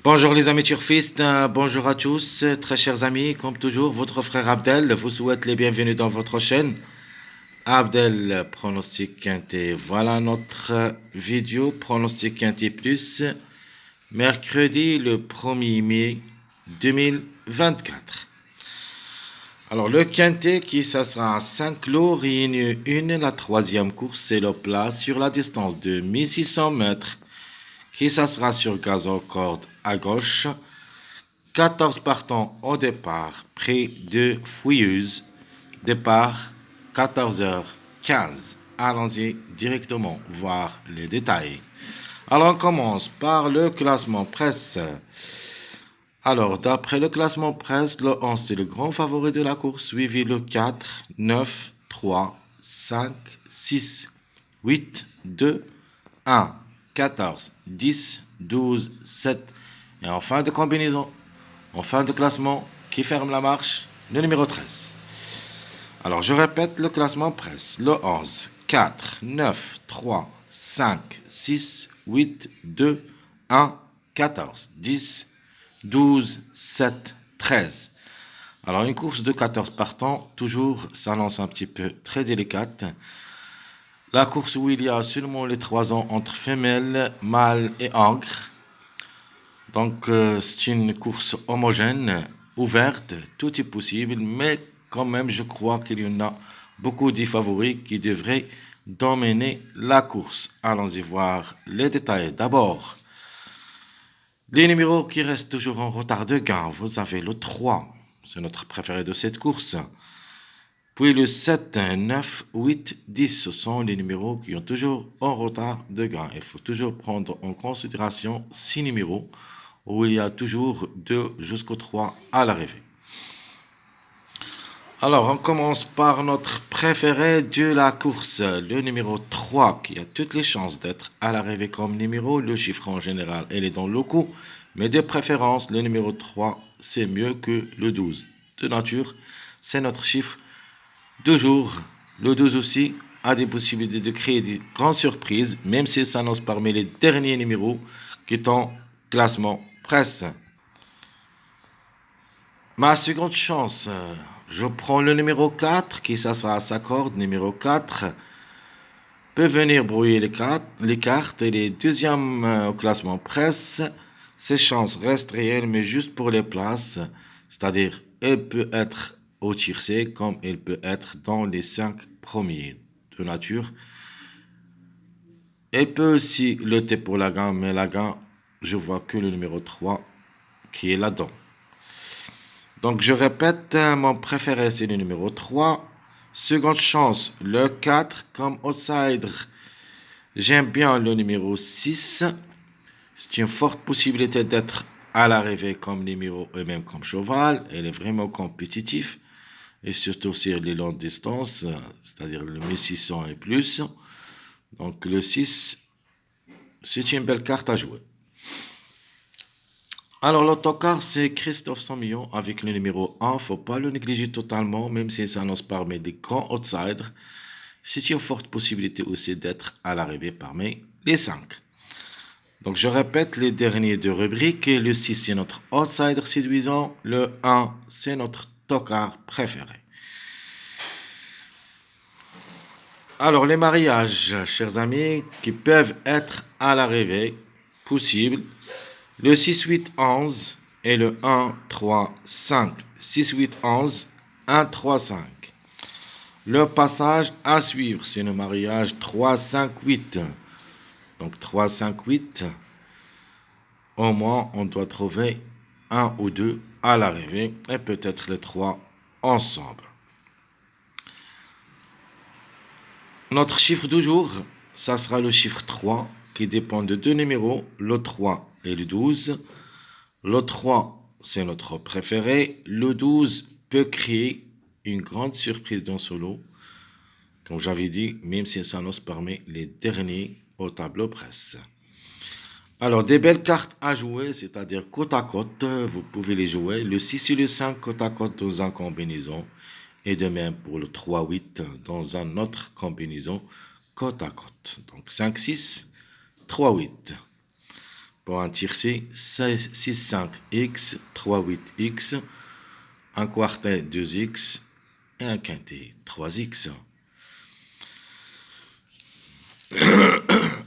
Bonjour les amis turfistes, bonjour à tous, très chers amis, comme toujours, votre frère Abdel vous souhaite les bienvenus dans votre chaîne. Abdel Pronostic Quintet, voilà notre vidéo Pronostic Quintet Plus, mercredi le 1er mai 2024. Alors le Quintet qui ça sera à 5 lots, réuni une, la troisième course c'est le plat sur la distance de 1600 mètres, qui ça sera sur gazon corde à gauche. 14 partants au départ, près de Fouilleuse. Départ 14h15. Allons-y directement voir les détails. Alors on commence par le classement presse. Alors d'après le classement presse, le 11 c'est le grand favori de la course, suivi le 4, 9, 3, 5, 6, 8, 2, 1, 14, 10, 12, 7. Et en fin de combinaison, en fin de classement, qui ferme la marche, le numéro 13. Alors, je répète le classement presse. Le 11, 4, 9, 3, 5, 6, 8, 2, 1, 14, 10, 12, 7, 13. Alors, une course de 14 partants, toujours s'annonce un petit peu très délicate. La course où il y a seulement les 3 ans entre femelles, mâles et ancres. Donc, c'est une course homogène, ouverte, tout est possible, mais quand même, je crois qu'il y en a beaucoup de favoris qui devraient dominer la course. Allons-y voir les détails. D'abord, les numéros qui restent toujours en retard de gain. Vous avez le 3, c'est notre préféré de cette course. Puis le 7, 9, 8, 10, ce sont les numéros qui ont toujours en retard de gain. Il faut toujours prendre en considération 6 numéros où il y a toujours 2 jusqu'au 3 à l'arrivée. Alors, on commence par notre préféré de la course, le numéro 3, qui a toutes les chances d'être à l'arrivée comme numéro. Le chiffre en général, il est dans le coup, mais de préférence, le numéro 3, c'est mieux que le 12. De nature, c'est notre chiffre de jour. Le 12 aussi a des possibilités de créer des grandes surprises, même s'il s'annonce parmi les derniers numéros qui sont en classement presse. Ma seconde chance, je prends le numéro 4, qui ça sera à sa corde. Numéro 4 peut venir brouiller les cartes et les deuxièmes au classement presse. Ses chances restent réelles, mais juste pour les places. C'est-à-dire, elle peut être au tiercé comme elle peut être dans les 5 premiers de nature. Elle peut aussi lutter pour la gagne, mais la gagne, je vois que le numéro 3 qui est là-dedans. Donc je répète, mon préféré c'est le numéro 3. Seconde chance, le 4 comme outsider. J'aime bien le numéro 6. C'est une forte possibilité d'être à l'arrivée comme numéro et même comme cheval. Elle est vraiment compétitif. Et surtout sur les longues distances, c'est-à-dire le 1600 et plus. Donc le 6, c'est une belle carte à jouer. Alors l'autocar c'est Christophe 100 millions avec le numéro 1, faut pas le négliger totalement, même s'il s'annonce parmi les grands outsiders. C'est une forte possibilité aussi d'être à l'arrivée parmi les 5. Donc je répète les derniers deux rubriques, le 6 c'est notre outsider séduisant, le 1 c'est notre tocard préféré. Alors les mariages, chers amis, qui peuvent être à l'arrivée, possible. Le 6, 8, 11 et le 1, 3, 5. 6, 8, 11, 1, 3, 5. Le passage à suivre, c'est le mariage 3, 5, 8. Donc 3, 5, 8. Au moins, on doit trouver un ou deux à l'arrivée et peut-être les 3 ensemble. Notre chiffre du jour, ça sera le chiffre 3 qui dépend de 2 numéros, le 3 et le 12. Le 3, c'est notre préféré. Le 12 peut créer une grande surprise dans ce lot. Comme j'avais dit, même si ça s'annonce parmi les derniers au tableau presse. Alors, des belles cartes à jouer, c'est-à-dire côte à côte, vous pouvez les jouer. Le 6 et le 5 côte à côte dans une combinaison. Et de même pour le 3-8 dans une autre combinaison côte à côte. Donc 5-6, 3-8. Pour un tiercé, 6-5x, 3-8x, un quartet 2x et un quintet 3x.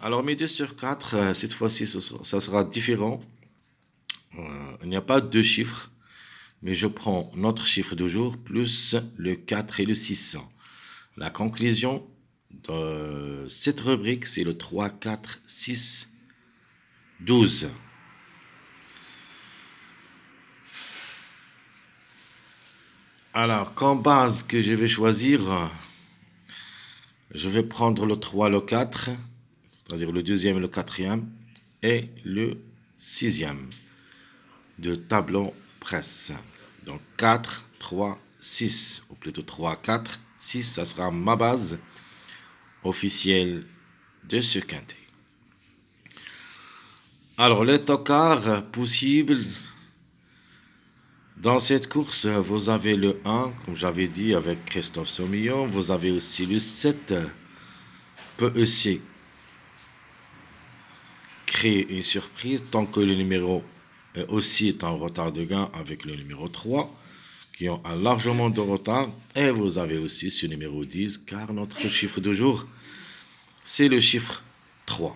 Alors mes 2 sur 4, cette fois-ci, ça sera différent. Il n'y a pas deux chiffres, mais je prends notre chiffre du jour plus le 4 et le 6. La conclusion de cette rubrique, c'est le 3, 4, 6, 12. Alors, comme base que je vais choisir, je vais prendre le 3, le 4, c'est-à-dire le deuxième et le quatrième, et le sixième de tableau presse. Donc 4, 3, 6, ou plutôt 3, 4, 6, ça sera ma base officielle de ce quintet. Alors, les tocards possibles dans cette course, vous avez le 1, comme j'avais dit avec Christophe Soumillon, vous avez aussi le 7, peut aussi créer une surprise tant que le numéro aussi est en retard de gain avec le numéro 3, qui ont un largement de retard. Et vous avez aussi ce numéro 10, car notre chiffre du jour, c'est le chiffre 3.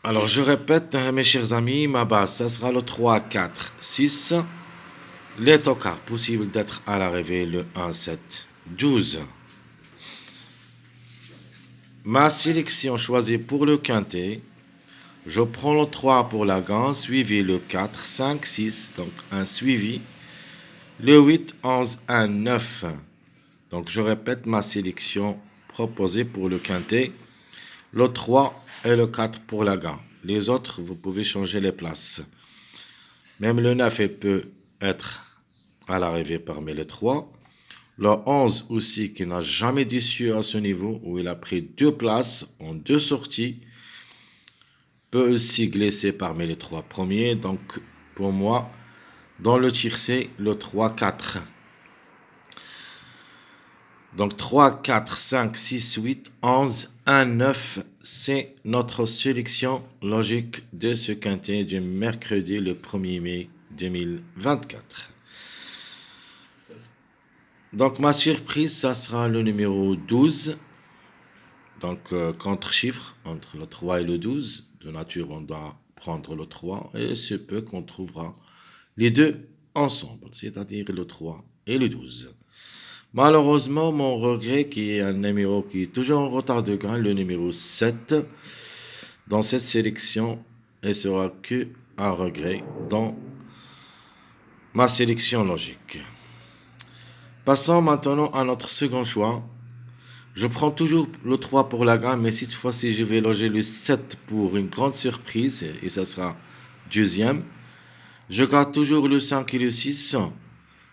Alors, je répète, mes chers amis, ma base, ça sera le 3, 4, 6. Les tocards possibles d'être à l'arrivée, le 1, 7, 12. Ma sélection choisie pour le quintet, je prends le 3 pour la gagne, suivi le 4, 5, 6, donc un suivi. Le 8, 11, 1, 9. Donc, je répète ma sélection proposée pour le quintet. Le 3 et le 4 pour la gagne. Les autres, vous pouvez changer les places. Même le 9 peut être à l'arrivée parmi les 3. Le 11 aussi, qui n'a jamais déçu à ce niveau, où il a pris 2 places en 2 sorties, peut aussi glisser parmi les 3 premiers. Donc, pour moi, dans le tiercé, le 3, 4. Donc 3, 4, 5, 6, 8, 11, 1, 9, c'est notre sélection logique de ce quintet du mercredi le 1er mai 2024. Donc ma surprise, ça sera le numéro 12. Donc contre-chiffre entre le 3 et le 12. De nature, on doit prendre le 3 et ce peut qu'on trouvera les deux ensemble, c'est-à-dire le 3 et le 12. Malheureusement, mon regret, qui est un numéro qui est toujours en retard de gain, le numéro 7, dans cette sélection, ne sera que un regret dans ma sélection logique. Passons maintenant à notre second choix. Je prends toujours le 3 pour la gagne, mais cette fois-ci, je vais loger le 7 pour une grande surprise, et ça sera deuxième. Je garde toujours le 5 et le 6,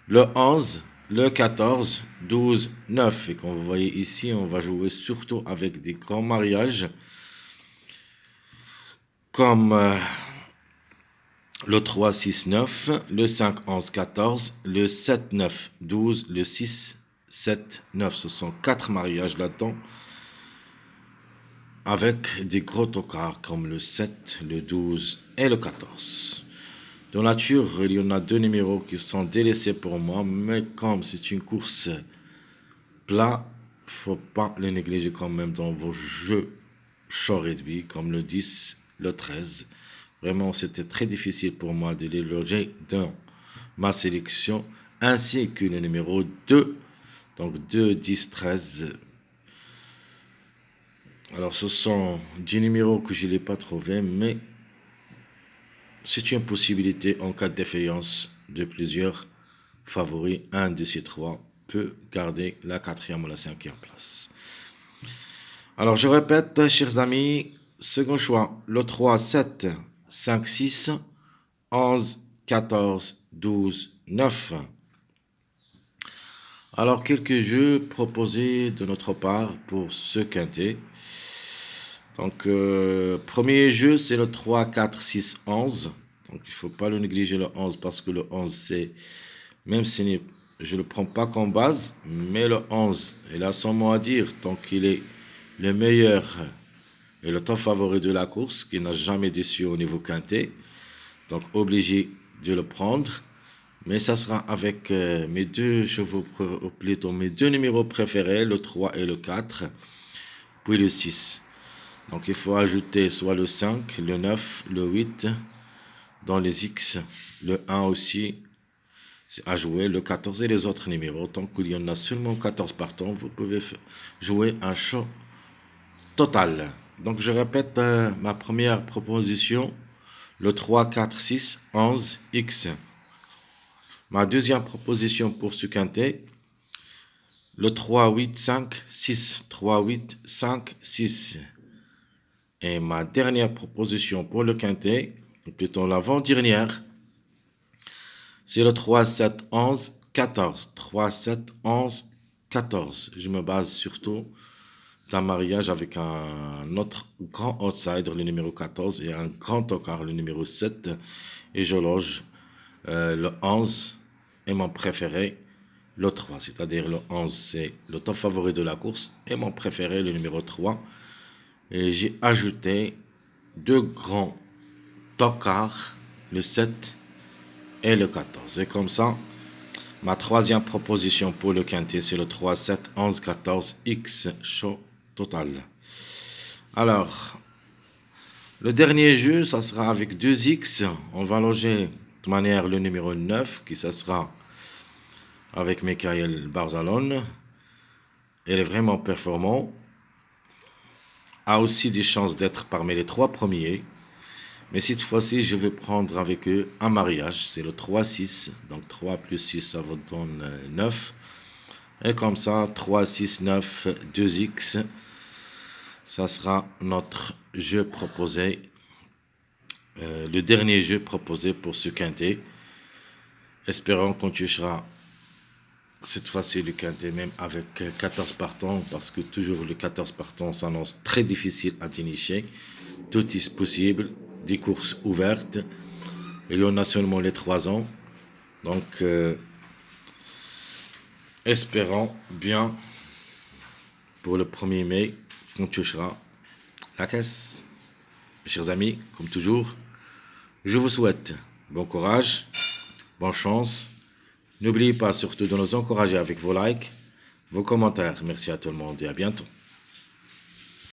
le 11, le 14, 12, 9. Et comme vous voyez ici, on va jouer surtout avec des grands mariages. Comme le 3, 6, 9, le 5, 11, 14, le 7, 9, 12, le 6, 7, 9. Ce sont 4 mariages là-dedans. Avec des gros tocards comme le 7, le 12 et le 14. De nature, il y en a 2 numéros qui sont délaissés pour moi, mais comme c'est une course plat, faut pas les négliger quand même dans vos jeux choix réduits, comme le 10, le 13. Vraiment, c'était très difficile pour moi de les loger dans ma sélection, ainsi que le numéro 2, donc 2, 10, 13. Alors, ce sont 10 numéros que je n'ai pas trouvés, mais c'est une possibilité en cas de défaillance de plusieurs favoris. Un de ces 3 peut garder la 4e ou la 5e place. Alors, je répète, chers amis, second choix, le 3, 7, 5, 6, 11, 14, 12, 9. Alors, quelques jeux proposés de notre part pour ce quintet. Donc, premier jeu, c'est le 3, 4, 6, 11. Donc, il ne faut pas le négliger le 11 parce que le 11, c'est, même si je ne le prends pas comme base, mais le 11, il a son mot à dire. Donc, il est le meilleur et le top favori de la course qui n'a jamais déçu au niveau quintet. Donc obligé de le prendre. Mais ça sera avec mes deux chevaux, plutôt mes deux numéros préférés, le 3 et le 4, puis le 6. Donc il faut ajouter soit le 5, le 9, le 8 dans les X, le 1 aussi à jouer, le 14 et les autres numéros. Tant qu'il y en a seulement 14 partants, vous pouvez jouer un show total. Donc je répète ma première proposition, le 3, 4, 6, 11, X. Ma deuxième proposition pour ce quintet, le 3, 8, 5, 6. 3, 8, 5, 6. Et ma dernière proposition pour le quintet, ou plutôt l'avant-dernière, c'est le 3, 7, 11, 14. 3, 7, 11, 14. Je me base surtout d'un mariage avec un autre grand outsider, le numéro 14, et un grand tocard, le numéro 7. Et je loge le 11 et mon préféré, le 3. C'est-à-dire le 11, c'est le top favori de la course, et mon préféré, le numéro 3. Et j'ai ajouté deux grands tocards, le 7 et le 14. Et comme ça, ma troisième proposition pour le quintet, c'est le 3, 7, 11, 14, X, show total. Alors, le dernier jeu, ça sera avec 2 X. On va loger de manière le numéro 9, qui ça sera avec Michael Barzalone. Il est vraiment performant. A aussi des chances d'être parmi les 3 premiers. Mais cette fois-ci, je vais prendre avec eux un mariage. C'est le 3-6. Donc 3 plus 6, ça vous donne 9. Et comme ça, 3, 6, 9, 2X. Ça sera notre jeu proposé. Le dernier jeu proposé pour ce quintet. Espérons qu'on touchera cette fois-ci le quintet même avec 14 partants. Parce que toujours les 14 partants s'annonce très difficile à dénicher. Tout est possible. Des courses ouvertes. Il y en a seulement les 3 ans. Donc, espérons bien pour le 1er mai qu'on touchera la caisse. Mes chers amis, comme toujours, je vous souhaite bon courage, bonne chance. N'oubliez pas surtout de nous encourager avec vos likes, vos commentaires. Merci à tout le monde et à bientôt.